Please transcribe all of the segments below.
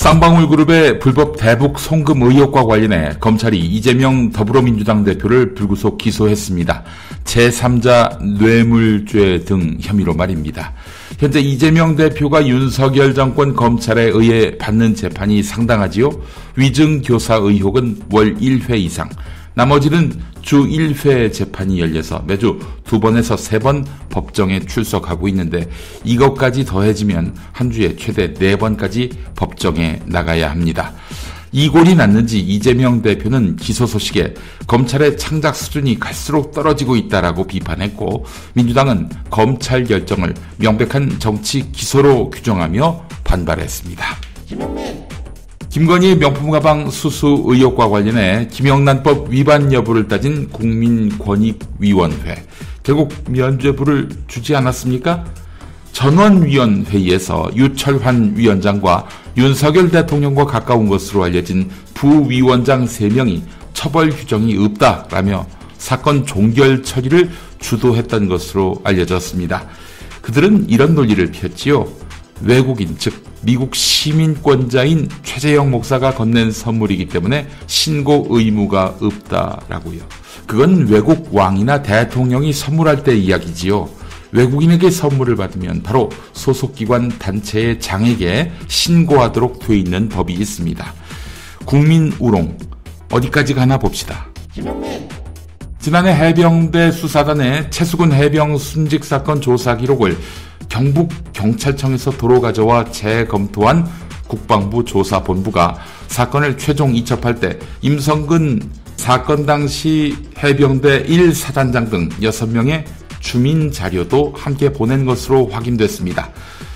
쌍방울그룹의 불법 대북 송금 의혹과 관련해 검찰이 이재명 더불어민주당 대표를 불구속 기소했습니다. 제3자 뇌물죄 등 혐의로 말입니다. 현재 이재명 대표가 윤석열 정권 검찰에 의해 받는 재판이 상당하지요. 위증교사 의혹은 월 1회 이상, 나머지는 주 1회 재판이 열려서 매주 2번에서 3번 법정에 출석하고 있는데, 이것까지 더해지면 한 주에 최대 4번까지 법정에 나가야 합니다. 이 꼴이 났는지 이재명 대표는 기소 소식에 검찰의 창작 수준이 갈수록 떨어지고 있다라고 비판했고, 민주당은 검찰 결정을 명백한 정치 기소로 규정하며 반발했습니다. 김건희의 명품 가방 수수 의혹과 관련해 김영란법 위반 여부를 따진 국민권익위원회, 결국 면죄부를 주지 않았습니까? 전원위원회의에서 유철환 위원장과 윤석열 대통령과 가까운 것으로 알려진 부위원장 3명이 처벌 규정이 없다라며 사건 종결 처리를 주도했던 것으로 알려졌습니다. 그들은 이런 논리를 폈지요. 외국인, 즉 미국 시민권자인 최재형 목사가 건넨 선물이기 때문에 신고 의무가 없다라고요. 그건 외국 왕이나 대통령이 선물할 때 이야기지요. 외국인에게 선물을 받으면 바로 소속기관 단체의 장에게 신고하도록 돼 있는 법이 있습니다. 국민우롱, 어디까지 가나 봅시다. 지난해 해병대 수사단의 최수근 해병 순직 사건 조사 기록을 경북경찰청에서 도로 가져와 재검토한 국방부 조사본부가 사건을 최종 이첩할 때 임성근 사건 당시 해병대 1사단장 등 6명의 주민 자료도 함께 보낸 것으로 확인됐습니다.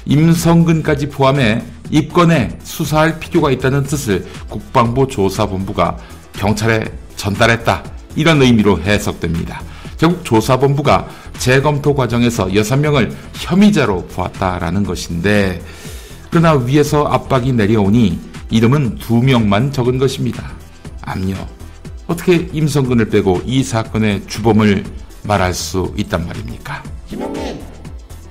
임성근까지 포함해 입건에 수사할 필요가 있다는 뜻을 국방부 조사본부가 경찰에 전달했다, 이런 의미로 해석됩니다. 결국 조사본부가 재검토 과정에서 6명을 혐의자로 보았다라는 것인데, 그러나 위에서 압박이 내려오니 이름은 2명만 적은 것입니다. 암요, 어떻게 임성근을 빼고 이 사건의 주범을 말할 수 있단 말입니까?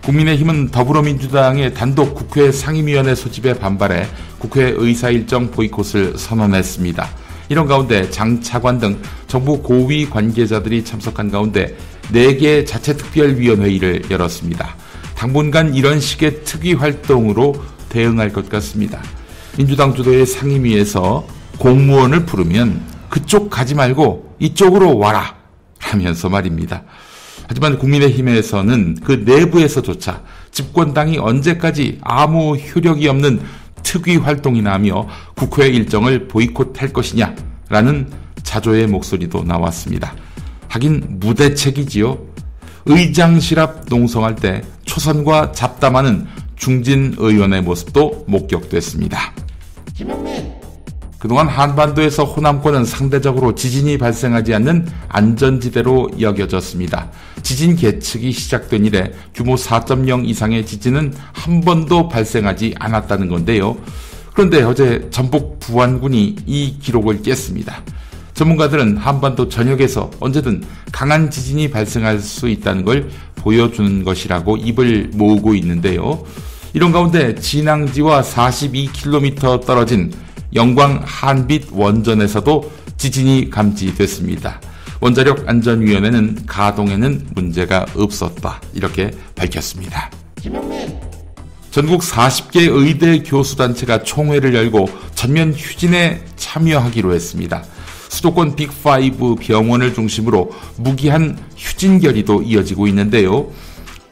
국민의힘은 더불어민주당의 단독 국회 상임위원회 소집에 반발해 국회 의사일정 보이콧을 선언했습니다. 이런 가운데 장 차관 등 정부 고위 관계자들이 참석한 가운데 4개 자체특별위원회의를 열었습니다. 당분간 이런 식의 특위 활동으로 대응할 것 같습니다. 민주당 주도의 상임위에서 공무원을 부르면 그쪽 가지 말고 이쪽으로 와라 하면서 말입니다. 하지만 국민의힘에서는 그 내부에서조차 집권당이 언제까지 아무 효력이 없는 특위 활동이나 하며 국회 일정을 보이콧할 것이냐라는 자조의 목소리도 나왔습니다. 하긴 무대책이지요. 의장실앞 농성할 때 초선과 잡담하는 중진 의원의 모습도 목격됐습니다. 그동안 한반도에서 호남권은 상대적으로 지진이 발생하지 않는 안전지대로 여겨졌습니다. 지진 계측이 시작된 이래 규모 4.0 이상의 지진은 한 번도 발생하지 않았다는 건데요. 그런데 어제 전북 부안군이 이 기록을 깼습니다. 전문가들은 한반도 전역에서 언제든 강한 지진이 발생할 수 있다는 걸 보여주는 것이라고 입을 모으고 있는데요. 이런 가운데 진앙지와 42km 떨어진 영광 한빛 원전에서도 지진이 감지됐습니다. 원자력안전위원회는 가동에는 문제가 없었다, 이렇게 밝혔습니다. 전국 40개 의대 교수단체가 총회를 열고 전면 휴진에 참여하기로 했습니다. 수도권 빅5 병원을 중심으로 무기한 휴진 결의도 이어지고 있는데요.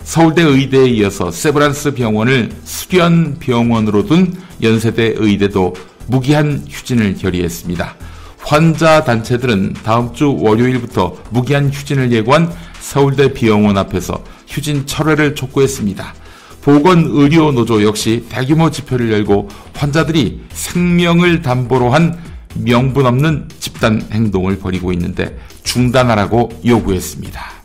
서울대 의대에 이어서 세브란스 병원을 수련 병원으로 둔 연세대 의대도 무기한 휴진을 결의했습니다. 환자 단체들은 다음 주 월요일부터 무기한 휴진을 예고한 서울대 병원 앞에서 휴진 철회를 촉구했습니다. 보건의료노조 역시 대규모 집회를 열고 환자들이 생명을 담보로 한 명분 없는 집단 행동을 벌이고 있는데 중단하라고 요구했습니다.